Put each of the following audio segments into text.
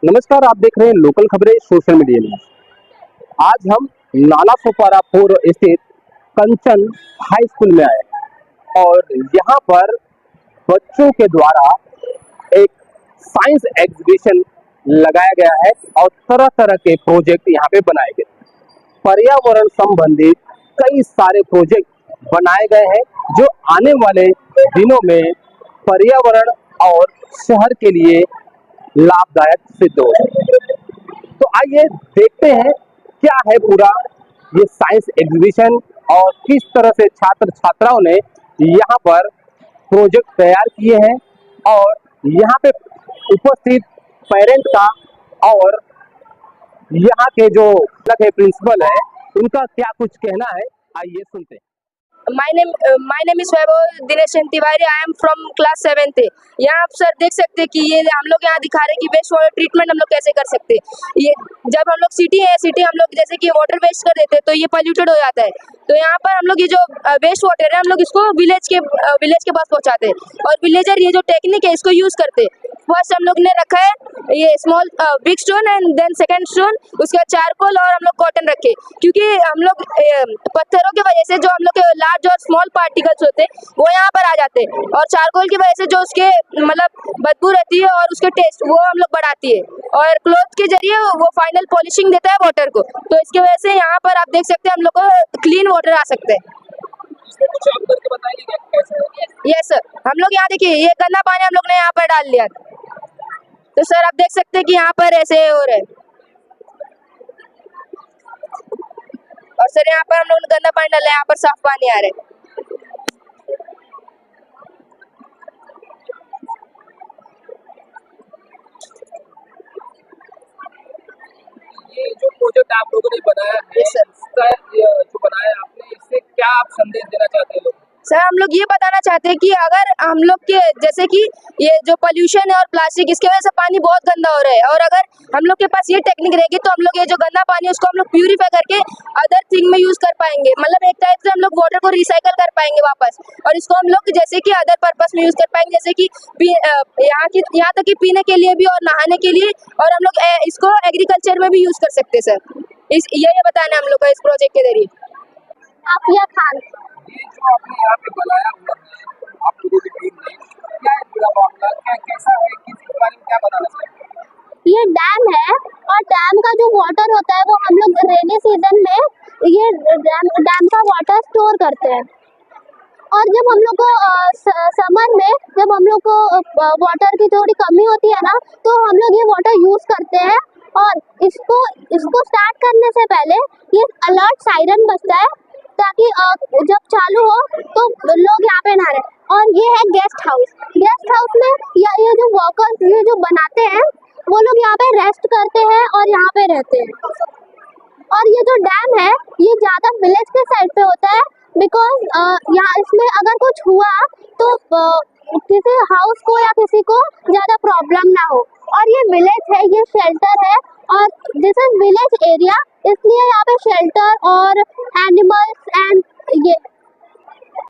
नमस्कार, आप देख रहे हैं लोकल खबरें सोशल मीडिया न्यूज। आज हम नाला सोपारा 4 स्थित कंचन हाई स्कूल में आए हैं और यहाँ पर बच्चों के द्वारा एक साइंस एग्जीबिशन लगाया गया है और तरह तरह के प्रोजेक्ट यहाँ पे बनाए गए। पर्यावरण संबंधित कई सारे प्रोजेक्ट बनाए गए हैं जो आने वाले दिनों में पर्यावरण और शहर के लिए लाभदायक सिद्ध हो। तो आइए देखते हैं क्या है पूरा ये साइंस एग्जीबिशन और किस तरह से छात्र छात्राओं ने यहाँ पर प्रोजेक्ट तैयार किए हैं और यहाँ पे उपस्थित पेरेंट का और यहाँ के जो प्रिंसिपल है उनका क्या कुछ कहना है, आइए सुनते हैं। My name is Vaibhav Dinesh Tiwari. I am from class 7th। यहाँ आप सर देख सकते हैं कि ये हम लोग यहाँ दिखा रहे हैं कि वेस्ट वाटर ट्रीटमेंट हम लोग कैसे कर सकते हैं। ये जब हम लोग सिटी हम लोग जैसे कि वाटर वेस्ट कर देते हैं तो ये पॉल्यूटेड हो जाता है। तो यहाँ पर हम लोग ये जो वेस्ट वाटर है हम लोग इसको विलेज के पास पहुँचाते हैं और विलेजर ये जो टेक्निक है इसको यूज़ करते हैं। फर्स्ट हम लोग ने रखा है ये small big stone and then second stone, उसके बाद चारकोल और हम लोग कॉटन रखे, क्योंकि हम लोग पत्थरों की वजह से जो हम लोग के लार्ज और स्मॉल पार्टिकल्स होते हैं वो यहाँ पर आ जाते हैं और चारकोल की वजह से जो उसके मतलब बदबू रहती है और उसके टेस्ट वो हम लोग बढ़ाती है और क्लॉथ के जरिए वो फाइनल पॉलिशिंग देता है वाटर को। तो इसकी वजह से यहाँ पर आप देख सकते हैं हम लोग को क्लीन वाटर आ सकते हैं। यस सर, हम लोग यहाँ देखिए ये गंदा पानी हम लोग ने यहाँ पर डाल दिया, तो सर आप देख सकते हैं कि यहाँ पर ऐसे हो रहा है और सर यहाँ पर हम लोग ने गंदा पानी डाला है, यहाँ पर साफ पानी आ रहा है। ये जो प्रोजेक्ट आप लोगों ने बनाया है, इसका जो बनाया आपने, इससे क्या आप संदेश देना चाहते हैं लोग? सर हम लोग ये बताना चाहते हैं कि अगर हम लोग के जैसे कि ये जो पोल्यूशन है और प्लास्टिक इसके वजह से पानी बहुत गंदा हो रहा है और अगर हम लोग के पास ये टेक्निक रहेगी तो हम लोग ये जो गंदा पानी है उसको हम लोग प्यूरिफाई करके अदर थिंग में यूज कर पाएंगे। मतलब एक टाइप से हम लोग वाटर को रिसाइकल कर पाएंगे वापस और इसको हम लोग जैसे कि अदर पर्पस में यूज कर पाएंगे, जैसे कि यहाँ तक कि पीने के लिए भी और नहाने के लिए, और हम लोग इसको एग्रीकल्चर में भी यूज कर सकते हैं सर। ये बताना है हम लोग का इस प्रोजेक्ट के जरिए। आफिया खान। ये जो आपने यहाँ पे बनाया हुआ है, आप लोगों की टीम ने, क्या है पूरा मामला, क्या कैसा है, किस बारे में क्या बताना चाहते हैं? ये डैम है और डैम का जो वाटर होता है वो हम लोग रेनी सीजन में ये डैम का वाटर स्टोर करते हैं और जब हम लोग को समर में जब हम लोग को वाटर की थोड़ी कमी होती है ना तो हम लोग ये वाटर यूज करते हैं और इसको स्टार्ट करने से पहले ये अलर्ट सायरन बजता है ताकि जब चालू हो तो लोग यहाँ पे नहा रहे। और ये है गेस्ट हाउस में ये जो वर्कर्स ये जो बनाते हैं वो लोग यहाँ पे रेस्ट करते हैं और यहाँ पे रहते हैं। और ये जो डैम है ये ज्यादा विलेज के साइड पे होता है बिकॉज यहाँ इसमें अगर कुछ हुआ तो किसी हाउस को या किसी को ज्यादा प्रॉब्लम ना हो। और ये विलेज है, ये शेल्टर है और दिस इज विलेज एरिया, इसलिए यहाँ पे शेल्टर और एनिमल्स एंड ये।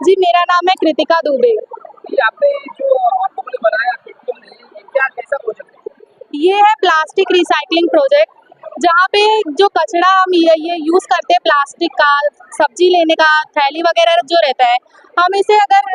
जी मेरा नाम है कृतिका दुबे। ये आपने जो आप लोगों ने बनाया, ये क्या कैसा प्रोजेक्ट है? ये है प्लास्टिक रिसाइकलिंग प्रोजेक्ट, जहाँ पे जो कचरा हम ये यूज़ करते हैं प्लास्टिक का, सब्जी लेने का थैली वगैरह जो रहता है, हम इसे अगर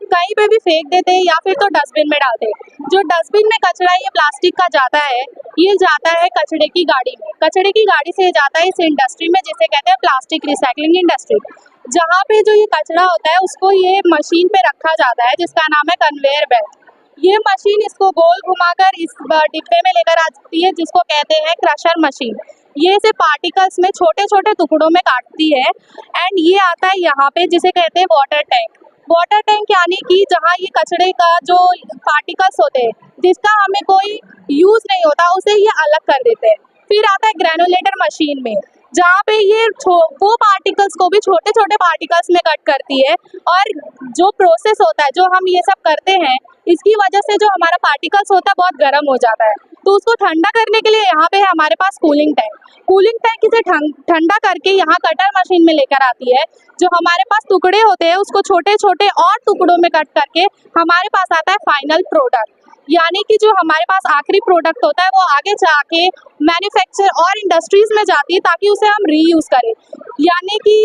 कहीं पे भी फेंक देते हैं या फिर तो डस्टबिन में डालते हैं। जो डस्टबिन में कचरा ये प्लास्टिक का जाता है, ये जाता है कचड़े की गाड़ी में। कचड़े की गाड़ी से जाता है इस इंडस्ट्री में जिसे कहते हैं प्लास्टिक रिसाइकलिंग इंडस्ट्री। जहाँ पे जो ये कचरा होता है उसको ये मशीन पे रखा जाता है जिसका नाम है कन्वेयर बेल्ट। ये मशीन इसको गोल घुमाकर इस डिब्बे में लेकर आती है जिसको कहते हैं क्रशर मशीन। ये इसे पार्टिकल्स में छोटे छोटे टुकड़ों में काटती है एंड ये आता है यहाँ पे जिसे कहते हैं वाटर टैंक। वाटर टैंक यानी कि जहाँ ये कचड़े का जो पार्टिकल्स होते हैं जिसका हमें कोई यूज़ नहीं होता उसे ये अलग कर देते हैं। फिर आता है ग्रैनुलेटर मशीन में, जहाँ पे ये वो पार्टिकल्स को भी छोटे छोटे पार्टिकल्स में कट करती है और जो प्रोसेस होता है जो हम ये सब करते हैं इसकी वजह से जो हमारा पार्टिकल्स होता है बहुत गर्म हो जाता है। तो उसको ठंडा करने के लिए यहाँ पे हमारे पास कूलिंग टैंक इसे ठंडा करके यहाँ कटर मशीन में लेकर आती है। जो हमारे पास टुकड़े होते हैं उसको छोटे छोटे और टुकड़ों में कट करके हमारे पास आता है फाइनल प्रोडक्ट। यानी कि जो हमारे पास आखिरी प्रोडक्ट होता है वो आगे जाके मैन्युफैक्चर और इंडस्ट्रीज में जाती है ताकि उसे हम रीयूज़ करें। यानी कि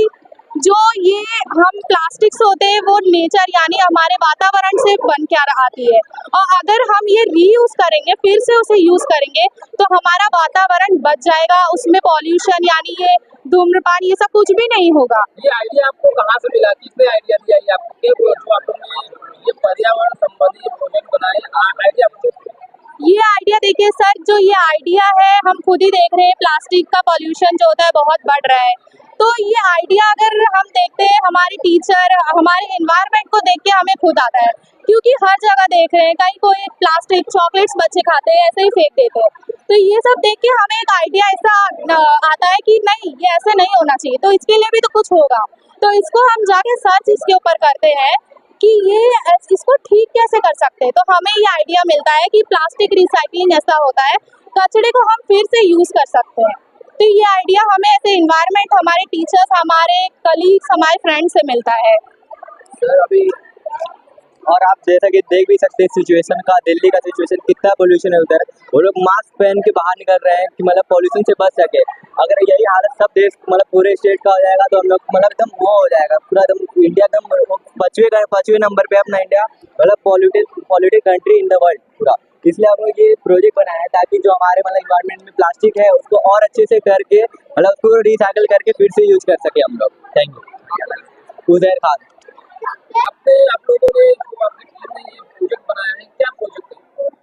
जो ये हम प्लास्टिक्स होते हैं वो नेचर यानी हमारे वातावरण से बन के आती है, और अगर हम ये रीयूज़ करेंगे, फिर से उसे यूज़ करेंगे, तो हमारा वातावरण बच जाएगा, उसमें पॉल्यूशन यानी ये धूम्रपान ये सब कुछ भी नहीं होगा। ये आइडिया आपको कहाँ से मिला? किसने आइडिया दिया ये आपको? क्या जो आप लोगों ने ये पर्यावरण संबंधी प्रोजेक्ट बनाए, आइडिया आपको? ये आइडिया देखिए सर, जो ये आइडिया है हम खुद ही देख रहे हैं, प्लास्टिक का पॉल्यूशन जो होता है बहुत बढ़ रहा है। तो ये आइडिया अगर हम देखते हैं, हमारे टीचर हमारे एनवायरनमेंट को देख के हमें खुद आता है, क्योंकि हर जगह देख रहे हैं कहीं कोई प्लास्टिक चॉकलेट्स बच्चे खाते हैं ऐसे ही फेंक देते हैं। तो ये सब देख के हमें एक आइडिया ऐसा आता है कि नहीं, ये ऐसे नहीं होना चाहिए, तो इसके लिए भी तो कुछ होगा। तो इसको हम जाके सर्च इसके ऊपर करते हैं कि ये इसको ठीक कैसे कर सकते हैं। तो हमें ये आइडिया मिलता है कि प्लास्टिक रिसाइकलिंग ऐसा होता है, कचरे को हम फिर से यूज़ कर सकते हैं। तो ये आइडिया हमें ऐसे एनवायरनमेंट, हमारे टीचर्स, हमारे कलीग्स, हमारे फ्रेंड्स से मिलता है। सर अभी और आप जैसा कि देख भी सकते हैं सिचुएशन का, दिल्ली का सिचुएशन कितना पोल्यूशन है उधर। वो लोग मास्क पहन के बाहर निकल रहे हैं कि मतलब पोल्यूशन से बच सके। अगर यही हालत सब देश मतलब पूरे स्टेट का हो जाएगा तो हम लोग मतलब एकदम वो हो जाएगा पूरा, एकदम इंडिया एकदम पाँचवें नंबर पे अपना इंडिया, मतलब polluted country in the world पूरा। इसलिए हम लोग ये प्रोजेक्ट बनाया है ताकि जो हमारे मतलब इन्वायरमेंट में प्लास्टिक है उसको और अच्छे से करके मतलब उसको रिसाइकिल करके फिर से यूज कर सके हम लोग। Thank you. उजैर खान। आप लोगों ने जो आपकी टीम ने ये प्रोजेक्ट बनाया है, क्या प्रोजेक्ट है?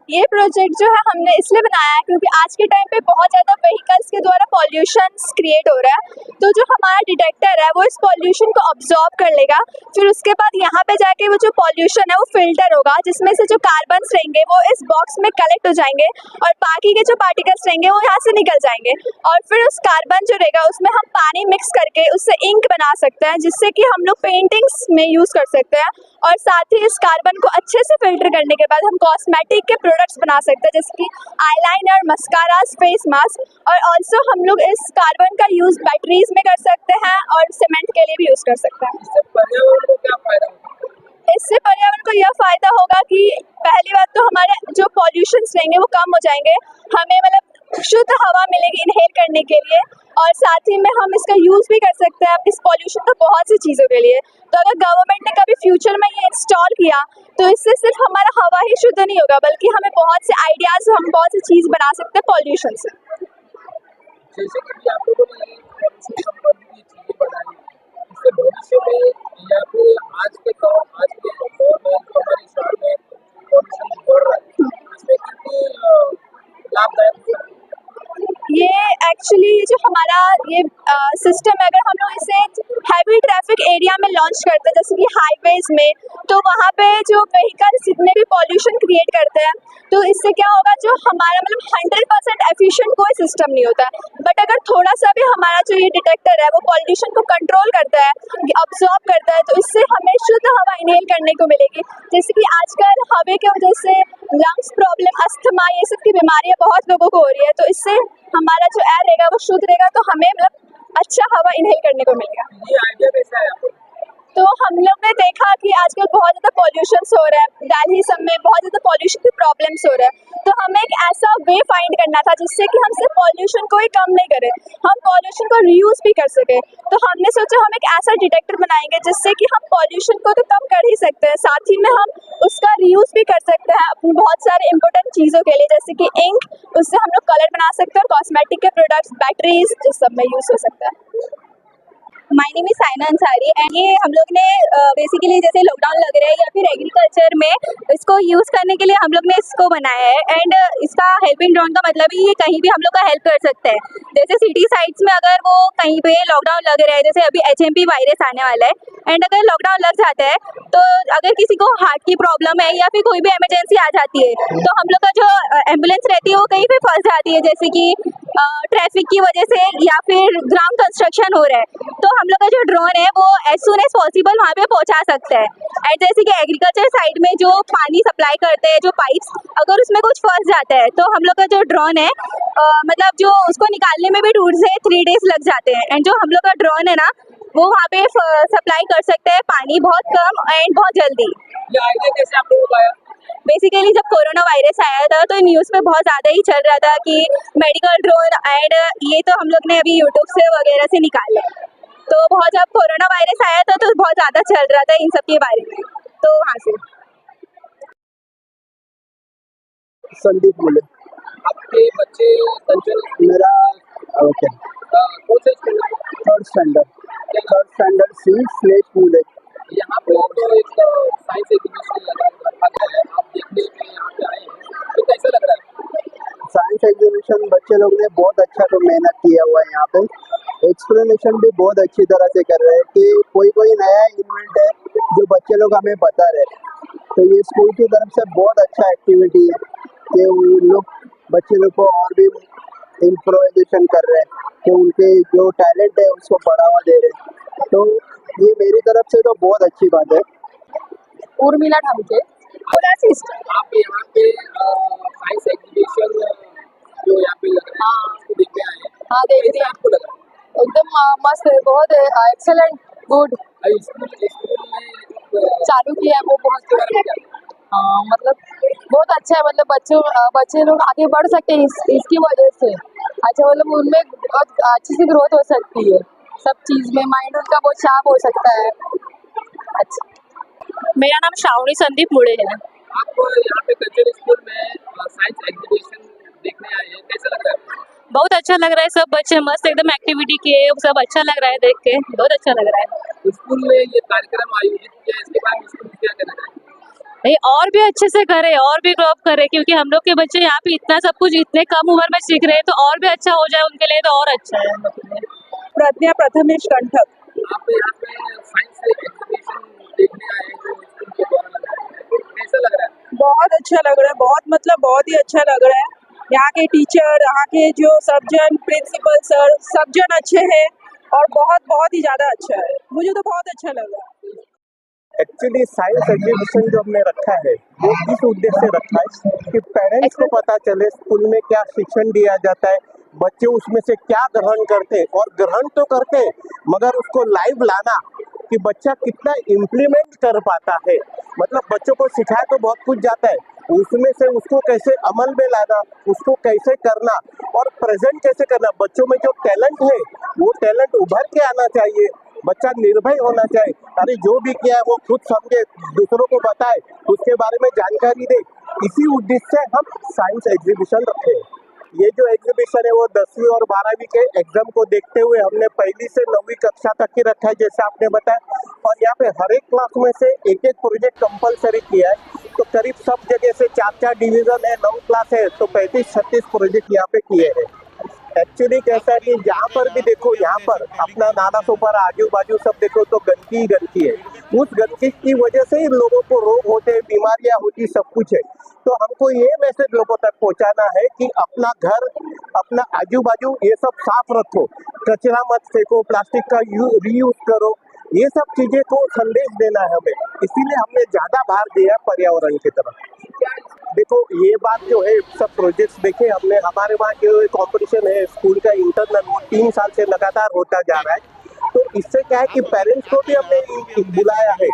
ये प्रोजेक्ट जो है हमने इसलिए बनाया है क्योंकि आज के टाइम पे बहुत ज़्यादा व्हीकल्स के द्वारा पॉल्यूशन क्रिएट हो रहा है। तो जो हमारा डिटेक्टर है वो इस पॉल्यूशन को ऑब्जॉर्व कर लेगा, फिर उसके बाद यहाँ पे जाके वो जो पॉल्यूशन है वो फिल्टर होगा, जिसमें से जो कार्बन्स रहेंगे वो इस बॉक्स में कलेक्ट हो जाएंगे और बाकी के जो पार्टिकल्स रहेंगे वो यहाँ से निकल जाएंगे। और फिर उस कार्बन जो रहेगा उसमें हम पानी मिक्स करके उससे इंक बना सकते हैं, जिससे कि हम लोग पेंटिंग्स में यूज़ कर सकते हैं। और साथ ही इस कार्बन को अच्छे से फिल्टर करने के बाद हम कॉस्मेटिक के प्रोडक्ट्स बना सकते हैं, जैसे कि आईलाइनर, मस्कारास, फेस मास्क। और ऑल्सो हम लोग इस कार्बन का यूज़ बैटरीज में कर सकते हैं और सीमेंट के लिए भी यूज़ कर सकते हैं। इससे पर्यावरण को क्या फायदा होगा? इससे पर्यावरण को यह फ़ायदा होगा कि पहली बात तो हमारे जो पॉल्यूशंस रहेंगे वो कम हो जाएंगे, हमें मतलब शुद्ध हवा मिलेगी इनहेल करने के लिए, और साथ ही में हम इसका यूज़ भी कर सकते हैं इस पॉल्यूशन को बहुत सी चीज़ों के लिए। तो अगर गवर्नमेंट ने कभी फ्यूचर में ये इंस्टॉल किया तो इससे सिर्फ हमारा हवा ही शुद्ध नहीं होगा, बल्कि हमें बहुत से आइडियाज़, हम बहुत सी चीज़ बना सकते हैं पॉल्यूशन से। जैसे कि आप लोगों ने पॉल्यूशन संबंधी चीजें बनाई, इससे भविष्य में या फिर आज के दौर में जो हमारे शहर में पॉल्यूशन बढ़ रहा है, इसमें कितनी लाभदायक होगा? ये एक्चुअली जो हमारा ये सिस्टम है, अगर हम लोग इसे हैवी ट्रैफिक एरिया में लॉन्च करते हैं, जैसे कि हाईवेज में, तो वहाँ पे जो व्हीकल्स जितने भी पॉल्यूशन क्रिएट करते हैं, तो इससे क्या होगा, जो हमारा मतलब 100% एफिशिएंट कोई सिस्टम नहीं होता है। बट अगर थोड़ा सा भी हमारा जो ये डिटेक्टर है वो पॉल्यूशन को कंट्रोल करता है, ऑब्जॉर्व करता है, तो इससे हमें शुद्ध हवा इनहेल करने को मिलेगी। जैसे कि आजकल हवा की वजह से लंग्स प्रॉब्लम, अस्थमा, ये सब की बीमारियाँ बहुत लोगों को हो रही है। तो इससे हमारा जो एयर रहेगा वो शुद्ध रहेगा, तो हमें मतलब अच्छा हवा इनहेल करने को मिलेगा। ये आइडिया कैसा है आपको? तो हम लोग ने देखा कि आजकल बहुत ज़्यादा पॉल्यूशंस हो रहा है, दिल्ली सब में बहुत ज़्यादा पॉल्यूशन की प्रॉब्लम्स हो रहा है। तो हमें एक ऐसा वे फाइंड करना था जिससे कि हम सिर्फ पॉल्यूशन को ही कम नहीं करें, हम पॉल्यूशन को रीयूज़ भी कर सकें। तो हमने सोचा हम एक ऐसा डिटेक्टर बनाएंगे जिससे कि हम पॉल्यूशन को तो कम कर ही सकते हैं, साथ ही में हम उसका रीयूज़ भी कर सकते हैं अपनी बहुत सारे इंपॉर्टेंट चीज़ों के लिए, जैसे कि इंक, उससे हम लोग कलर बना सकते हैं, और कॉस्मेटिक के प्रोडक्ट्स, बैटरीज, इस सब में यूज़ हो सकता है। My name is Saina Ansari and ये हम लोग ने बेसिकली जैसे लॉकडाउन लग रहा है या फिर एग्रीकल्चर में इसको यूज़ करने के लिए हम लोग ने इसको बनाया है। एंड इसका हेल्पिंग ड्रोन का मतलब ही ये कहीं भी हम लोग का हेल्प कर सकते हैं। जैसे सिटी साइड्स में अगर वो कहीं पे लॉकडाउन लग रहा है, जैसे अभी HMP वायरस आने वाला है, एंड अगर लॉकडाउन लग जाता है तो अगर किसी को हार्ट की प्रॉब्लम है या फिर कोई भी इमरजेंसी आ जाती है, तो हम लोग का जो एम्बुलेंस रहती है वो कहीं पे फंस जाती है, जैसे कि ट्रैफिक की वजह से या फिर ग्राउंड कंस्ट्रक्शन हो रहा है, तो हम लोग का जो ड्रोन है वो एज सुन एज पॉसिबल वहाँ पे पहुँचा सकता है। एंड जैसे कि एग्रीकल्चर साइड में जो पानी सप्लाई करते हैं, जो पाइप्स, अगर उसमें कुछ फंस जाता है तो हम लोग का जो ड्रोन है मतलब जो उसको निकालने में भी 2 से 3 डेज लग जाते हैं। एंड जो हम लोग का ड्रोन है ना वो वहाँ पे सप्लाई कर सकते हैं पानी बहुत कम एंड बहुत जल्दी। ये आइडिया कैसे आप लोगों को आया? बेसिकली जब कोरोना वायरस आया था तो न्यूज़ पे बहुत ज़्यादा ही चल रहा था कि मेडिकल ड्रोन एंड ये तो हम लोग ने अभी यूट्यूब से वगैरह से निकाले। तो बहुत जब कोरोना वायरस आया था तो बहुत ज़्यादा चल रहा था इन सब के बारे में, तो वहाँ से। संदीप बोले। आपके बच्चे कंचन मेरा ओके कौन से स्कूल में? थर्ड स्टैंडर्ड सी स्लेट स्कूल है। यहाँ पे तो एक साइंस एग्जीबिशन रखा गया है, आप देखने के लिए यहाँ पे आए हैं, तो कैसा लग रहा है? साइंस एग्जीबिशन बच्चे लोग ने बहुत अच्छा तो मेहनत किया हुआ है। यहाँ पे एक्सप्लेनेशन भी बहुत अच्छी तरह से कर रहे हैं कि कोई कोई नया इन्वेंट है जो बच्चे लोग हमें बता रहे हैं। तो ये स्कूल की तरफ से बहुत अच्छा एक्टिविटी है कि वो लोग बच्चे लोग को और भी इम्प्रोवाइजेशन कर रहे हैं कि उनके जो टैलेंट है उसको बढ़ावा दे रहे हैं। तो ये मेरी तरफ से तो बहुत अच्छी बात है। उर्मिला ढामके। आप यहाँ पे साइंस एग्जीबिशन जो यहाँ पे लग रहा है उसको देखने आए हैं, हाँ, तो कैसे आपको लगा? एकदम मस्त है, बहुत एक्सेलेंट, गुड। स्कूल में चालू किया है वो बहुत इसके बारे में क्या? मतलब बहुत अच्छा है, मतलब बच्चे लोग आगे बढ़ सकते हैं इसकी वजह से। अच्छा, मतलब उनमें बहुत अच्छी सी ग्रोथ हो सकती है, सब चीज़ में माइंड उनका बहुत शार्प हो सकता है। अच्छा, मेरा नाम श्रावणी संदीप मुड़े है। आप यहाँ पे कंचन स्कूल में साइंस एग्जीबिशन देखने आए हैं, कैसा लग रहा है? बहुत अच्छा लग रहा है, सब बच्चे मस्त एकदम एक्टिविटी किए, सब अच्छा लग रहा है देख के, बहुत अच्छा लग रहा है। स्कूल में ये कार्यक्रम आयोजित किया है, इसके बारे में स्कूल क्या कहना चाहिए? ये और भी अच्छे से करे, और भी ग्रो अप करे, क्योंकि हम लोग के बच्चे यहाँ पे इतना सब कुछ इतने कम उम्र में सीख रहे हैं, तो और भी अच्छा हो जाए उनके लिए तो और अच्छा है हम लोग के लिए। प्रज्ञा प्रथमेश कंठक। आप यहाँ पे साइंस एग्जीबिशन देखने आए हैं जो स्कूल के द्वारा लगाया गया है, कैसा लग रहा है? बहुत अच्छा लग रहा है, बहुत ही अच्छा लग रहा है। यहाँ के टीचर, यहाँ के जो सब जन, प्रिंसिपल सर, सब जन अच्छे हैं और बहुत ही ज़्यादा अच्छा है। मुझे तो बहुत अच्छा लगा। एक्चुअली साइंस एग्जीबिशन जो हमने रखा है वो इस उद्देश्य से रखा है कि पेरेंट्स को पता चले स्कूल में क्या शिक्षण दिया जाता है, बच्चे उसमें से क्या ग्रहण करते हैं, और ग्रहण तो करते हैं मगर उसको लाइव लाना कि बच्चा कितना इम्प्लीमेंट कर पाता है। मतलब बच्चों को सिखाया तो बहुत कुछ जाता है, उसमें से उसको कैसे अमल में लाना, उसको कैसे करना और प्रेजेंट कैसे करना। बच्चों में जो टैलेंट है वो टैलेंट उभर के आना चाहिए, बच्चा निर्भय होना चाहिए, अरे जो भी किया है वो खुद समझे, दूसरों को बताए, उसके बारे में जानकारी दे। इसी उद्देश्य से हम साइंस एग्जीबिशन रखे हैं। ये जो एग्जीबिशन है वो 10वीं और 12वीं के एग्जाम को देखते हुए हमने 1ली से 9वीं कक्षा तक की रखा है जैसे आपने बताया, और यहाँ पे हर एक क्लास में से एक प्रोजेक्ट कंपलसरी किया है। तो करीब सब जगह से 4 डिवीजन है, 9 क्लास है, तो 35-36 प्रोजेक्ट यहाँ पे किए हैं। एक्चुअली कैसा है कि जहाँ पर भी देखो, यहाँ पर अपना नाला सोपार आजू बाजू सब देखो तो गंदगी ही गंदगी है। उस गंदगी की वजह से ही लोगों को रोग होते हैं, बीमारियां होती, सब कुछ है। तो हमको ये मैसेज लोगों तक पहुंचाना है कि अपना घर, अपना आजू बाजू ये सब साफ रखो, कचरा मत फेंको, प्लास्टिक का रीयूज करो, ये सब चीजें को संदेश देना है हमें। इसीलिए हमने ज्यादा भार दिया पर्यावरण की तरफ। देखो ये बात जो है, सब प्रोजेक्ट्स देखे हमने, हमारे वहाँ जो कंपटीशन है स्कूल का इंटरनल, वो 3 साल से लगातार होता जा रहा है। तो इससे क्या है कि पेरेंट्स को भी हमने बुलाया है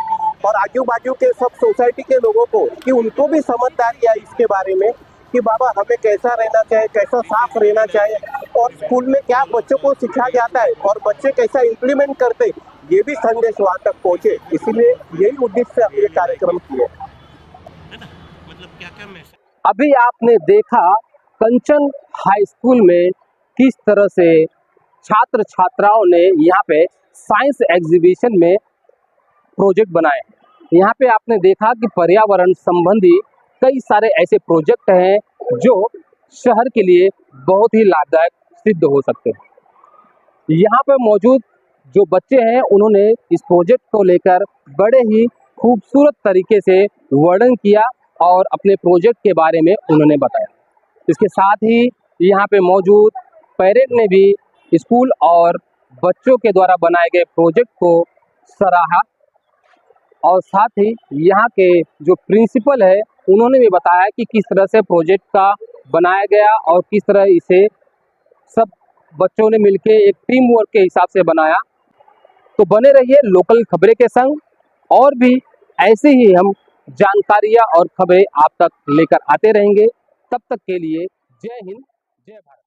और आजू बाजू के सब सोसाइटी के लोगों को, कि उनको भी समझदारी है इसके बारे में कि बाबा हमें कैसा रहना चाहिए, कैसा साफ रहना चाहिए, और स्कूल में क्या बच्चों को सिखाया जाता है और बच्चे कैसा इम्प्लीमेंट करते, ये भी संदेश वहाँ तक पहुँचे। इसीलिए यही उद्देश्य से हम ये कार्यक्रम किए। अभी आपने देखा कंचन हाई स्कूल में किस तरह से छात्र छात्राओं ने यहाँ पे साइंस एग्जीबिशन में प्रोजेक्ट बनाए। यहाँ पे आपने देखा कि पर्यावरण संबंधी कई सारे ऐसे प्रोजेक्ट हैं जो शहर के लिए बहुत ही लाभदायक सिद्ध हो सकते हैं। यहाँ पे मौजूद जो बच्चे हैं उन्होंने इस प्रोजेक्ट को लेकर बड़े ही खूबसूरत तरीके से वर्णन किया और अपने प्रोजेक्ट के बारे में उन्होंने बताया। इसके साथ ही यहाँ पे मौजूद पेरेंट ने भी स्कूल और बच्चों के द्वारा बनाए गए प्रोजेक्ट को सराहा, और साथ ही यहाँ के जो प्रिंसिपल है उन्होंने भी बताया कि किस तरह से प्रोजेक्ट का बनाया गया और किस तरह इसे सब बच्चों ने मिलके एक टीम वर्क के हिसाब से बनाया। तो बने रहिए लोकल खबरें के संग, और भी ऐसे ही हम जानकारियां और खबरें आप तक लेकर आते रहेंगे। तब तक के लिए जय हिंद, जय भारत।